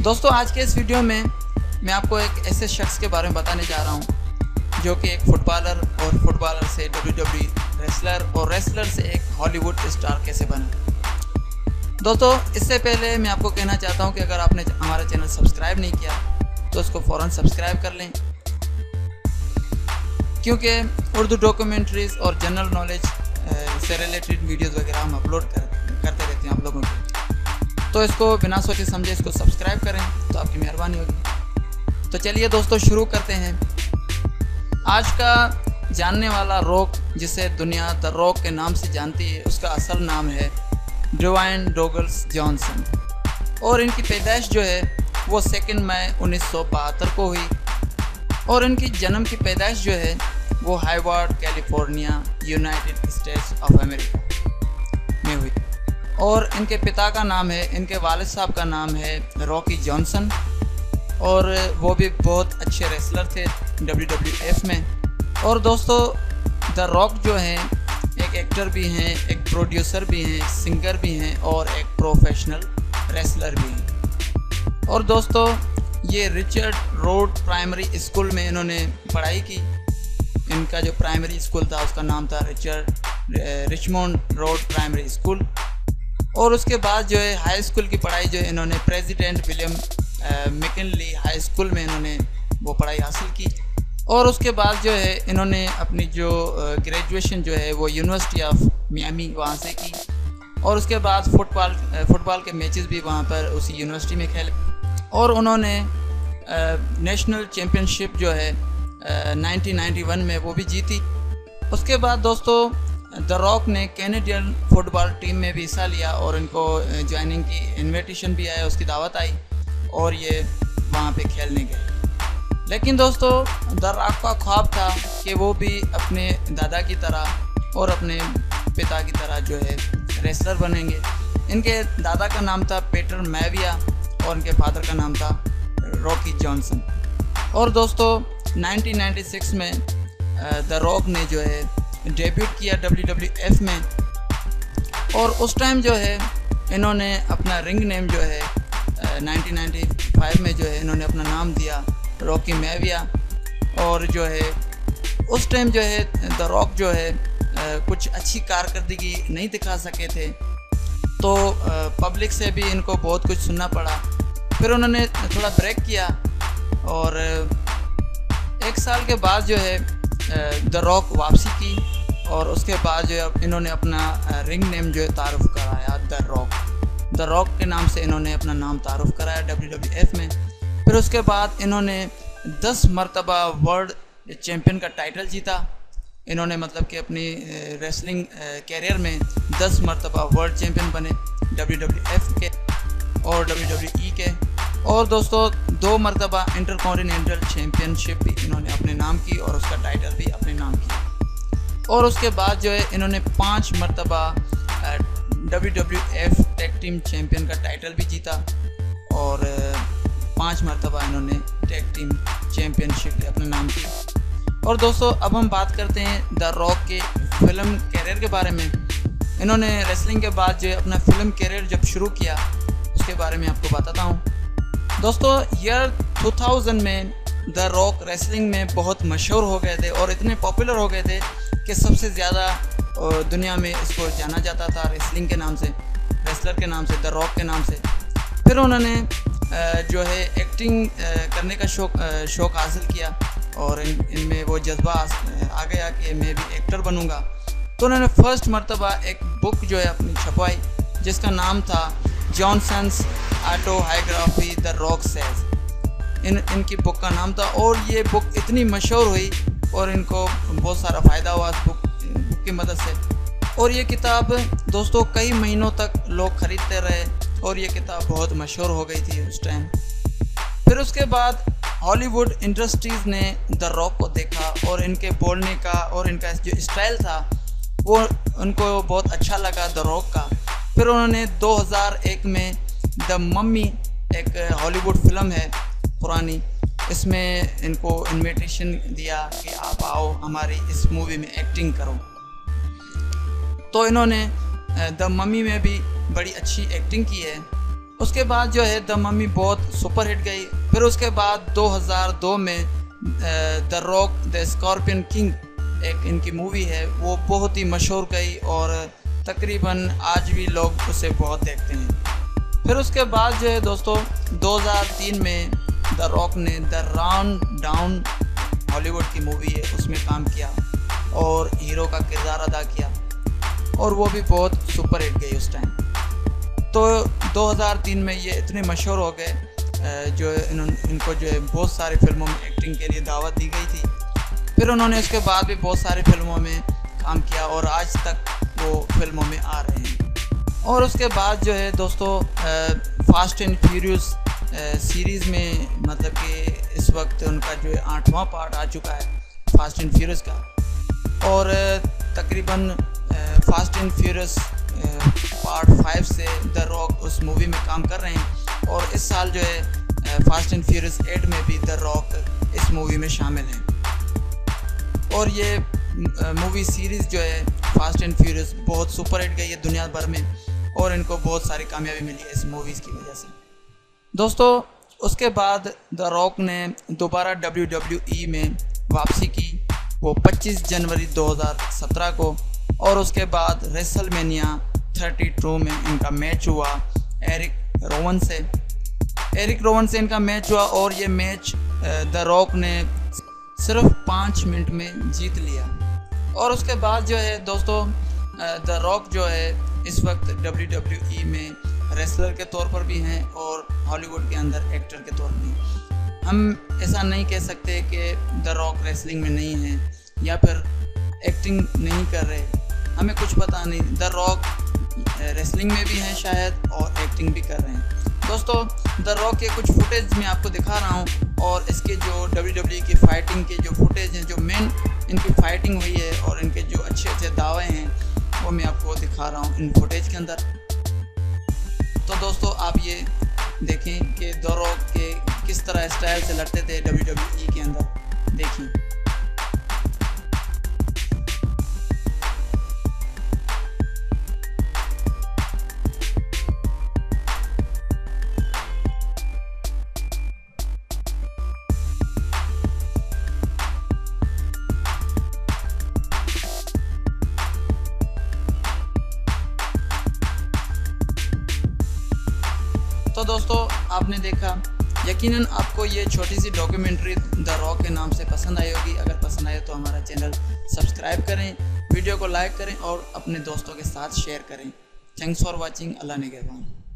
दोस्तों आज के इस वीडियो में मैं आपको एक ऐसे शख्स के बारे में बताने जा रहा हूं जो कि एक फुटबॉलर और फुटबॉलर से WWE रेसलर और रेसलर से एक हॉलीवुड स्टार कैसे बना। दोस्तों इससे पहले मैं आपको कहना चाहता हूं कि अगर आपने हमारा चैनल सब्सक्राइब नहीं किया तो उसको फ़ौरन सब्सक्राइब कर लें, क्योंकि उर्दू डॉक्यूमेंट्रीज़ और जनरल नॉलेज से रिलेटेड वीडियोज़ वगैरह हम अपलोड करते रहते हैं आप लोगों को। तो इसको बिना सोचे समझे इसको सब्सक्राइब करें तो आपकी मेहरबानी होगी। तो चलिए दोस्तों शुरू करते हैं। आज का जानने वाला रॉक, जिसे दुनिया द रॉक के नाम से जानती है, उसका असल नाम है ड्वेन डॉगल्स जॉनसन और इनकी पैदाइश जो है वो 2 मई 1972 को हुई और इनकी जन्म की पैदाइश जो है वो Harvard California United states of America में हुई। और इनके पिता का नाम है, इनके वालिद साहब का नाम है रॉकी जॉनसन और वो भी बहुत अच्छे रेसलर थे WWF में। और दोस्तों द रॉक जो हैं एक एक्टर भी हैं, एक प्रोड्यूसर भी हैं, सिंगर भी हैं और एक प्रोफेशनल रेसलर भी हैं। और दोस्तों ये रिचर्ड रोड प्राइमरी स्कूल में इन्होंने पढ़ाई की। इनका जो प्राइमरी स्कूल था उसका नाम था रिचमंड रोड प्राइमरी स्कूल। और उसके बाद जो है हाई स्कूल की पढ़ाई जो है इन्होंने president William McKinley high school में इन्होंने वो पढ़ाई हासिल की। और उसके बाद जो है इन्होंने अपनी जो ग्रेजुएशन जो है वो यूनिवर्सिटी ऑफ मियामी वहाँ से की। और उसके बाद फुटबॉल के मैचेस भी वहाँ पर उसी यूनिवर्सिटी में खेले और उन्होंने नेशनल चैम्पियनशिप जो है 1991 में वो भी जीती। उसके बाद दोस्तों द रॉक ने कैनेडियन फुटबॉल टीम में भी हिस्सा लिया और इनको ज्वाइनिंग की इनविटेशन भी आया, उसकी दावत आई और ये वहाँ पे खेलने गए। लेकिन दोस्तों द रॉक का ख्वाब था कि वो भी अपने दादा की तरह और अपने पिता की तरह जो है रेसलर बनेंगे। इनके दादा का नाम था पीटर मैविया और इनके फादर का नाम था रॉकी जॉनसन। और दोस्तों 1996 में द रॉक ने जो है डेब्यूट किया WWF में और उस टाइम जो है इन्होंने अपना रिंग नेम जो है 1995 में जो है इन्होंने अपना नाम दिया रॉकी मैविया। और जो है उस टाइम जो है द रॉक जो है कुछ अच्छी कारकर्दगी नहीं दिखा सके थे, तो पब्लिक से भी इनको बहुत कुछ सुनना पड़ा। फिर उन्होंने थोड़ा ब्रेक किया और 1 साल के बाद जो है द रॉक वापसी की और उसके बाद जो है इन्होंने अपना रिंग नेम जो है तारुफ कराया द रॉक के नाम से इन्होंने अपना नाम तारुफ कराया WWF में। फिर उसके बाद इन्होंने 10 मरतबा वर्ल्ड चैम्पियन का टाइटल जीता। इन्होंने मतलब कि अपनी रेसलिंग कैरियर में 10 मरतबा वर्ल्ड चैम्पियन बने WWF के और WWE के। और दोस्तों 2 मरतबा इंटरकॉन्टिनेंटल चैम्पियनशिप भी इन्होंने अपने नाम की और उसका टाइटल भी अपने नाम किया। और उसके बाद जो है इन्होंने 5 मरतबा WWF टैग टीम चैम्पियन का टाइटल भी जीता और 5 मरतबा इन्होंने टैग टीम चैम्पियनशिप अपने नाम की। और दोस्तों अब हम बात करते हैं द रॉक के फिल्म कैरियर के बारे में। इन्होंने रेसलिंग के बाद जो है अपना फिल्म कैरियर जब शुरू किया उसके बारे में आपको बताता हूँ। दोस्तों ईयर 2000 में द रॉक रेसलिंग में बहुत मशहूर हो गए थे और इतने पॉपुलर हो गए थे कि सबसे ज़्यादा दुनिया में इसको जाना जाता था रेसलिंग के नाम से, रेसलर के नाम से, द रॉक के नाम से। फिर उन्होंने जो है एक्टिंग करने का शौक़ हासिल किया और इनमें वो जज्बा आ गया कि मैं भी एक्टर बनूंगा। तो उन्होंने फर्स्ट मरतबा एक बुक जो है अपनी छपवाई जिसका नाम था Johnson's autobiography the rock says. इनकी बुक का नाम था और ये बुक इतनी मशहूर हुई और इनको बहुत सारा फ़ायदा हुआ इस बुक की मदद से। और ये किताब दोस्तों कई महीनों तक लोग ख़रीदते रहे और ये किताब बहुत मशहूर हो गई थी उस टाइम। फिर उसके बाद हॉलीवुड इंडस्ट्रीज़ ने द रॉक को देखा और इनके बोलने का और इनका जो स्टाइल था वो उनको बहुत अच्छा लगा द रॉक का। फिर उन्होंने 2001 में द मम्मी एक हॉलीवुड फिल्म है पुरानी, इसमें इनको इनविटेशन दिया कि आप आओ हमारी इस मूवी में एक्टिंग करो। तो इन्होंने द मम्मी में भी बड़ी अच्छी एक्टिंग की है उसके बाद जो है द मम्मी बहुत सुपर हिट गई। फिर उसके बाद 2002 में the rock the scorpion king एक इनकी मूवी है, वो बहुत ही मशहूर गई और तकरीबन आज भी लोग उसे बहुत देखते हैं। फिर उसके बाद जो है दोस्तों 2003 में द रॉक ने द राउंड डाउन हॉलीवुड की मूवी है उसमें काम किया और हीरो का किरदार अदा किया और वो भी बहुत सुपर हिट गई उस टाइम। तो 2003 में ये इतने मशहूर हो गए जो इनको जो है बहुत सारी फिल्मों में एक्टिंग के लिए दावत दी गई थी। फिर उन्होंने उसके बाद भी बहुत सारी फिल्मों में काम किया और आज तक वो फिल्मों में आ रहे हैं। और उसके बाद जो है दोस्तों फास्ट एंड फ्यूरियस सीरीज़ में मतलब कि इस वक्त उनका जो है 8वां पार्ट आ चुका है फास्ट एंड फ्यूरियस का। और तकरीबन फास्ट एंड फ्यूरियस पार्ट 5 से द रॉक उस मूवी में काम कर रहे हैं और इस साल जो है फास्ट एंड फ्यूरियस 8 में भी द रॉक इस मूवी में शामिल हैं। और ये मूवी सीरीज़ जो है फास्ट एंड फ्यूरियस बहुत सुपर हिट गई है दुनिया भर में और इनको बहुत सारी कामयाबी मिली है इस मूवीज़ की वजह से। दोस्तों उसके बाद द रॉक ने दोबारा WWE में वापसी की, वो 25 जनवरी 2017 को। और उसके बाद रेसलमेनिया 32 में इनका मैच हुआ एरिक रोवन से इनका मैच हुआ और ये मैच द रॉक ने सिर्फ 5 मिनट में जीत लिया। और उसके बाद जो है दोस्तों द रॉक जो है इस वक्त WWE में रेसलर के तौर पर भी हैं और हॉलीवुड के अंदर एक्टर के तौर पर। हम ऐसा नहीं कह सकते कि द रॉक रेसलिंग में नहीं है या फिर एक्टिंग नहीं कर रहे, हमें कुछ पता नहीं। द रॉक रेसलिंग में भी हैं शायद और एक्टिंग भी कर रहे हैं। दोस्तों द रॉक के कुछ फुटेज मैं आपको दिखा रहा हूँ और इसके जो WWE की फ़ाइटिंग के जो फुटेज हैं, जो मेन इनकी फ़ाइटिंग हुई है और इनके जो अच्छे अच्छे दावे हैं वो मैं आपको दिखा रहा हूँ इन फुटेज के अंदर। तो दोस्तों आप ये देखें कि द रॉक के किस तरह स्टाइल से लड़ते थे WWE के अंदर, देखिए। तो दोस्तों आपने देखा, यकीनन आपको ये छोटी सी डॉक्यूमेंट्री द रॉक के नाम से पसंद आई होगी। अगर पसंद आए तो हमारा चैनल सब्सक्राइब करें, वीडियो को लाइक करें और अपने दोस्तों के साथ शेयर करें। Thanks for watching. अल्लाह निगहबान।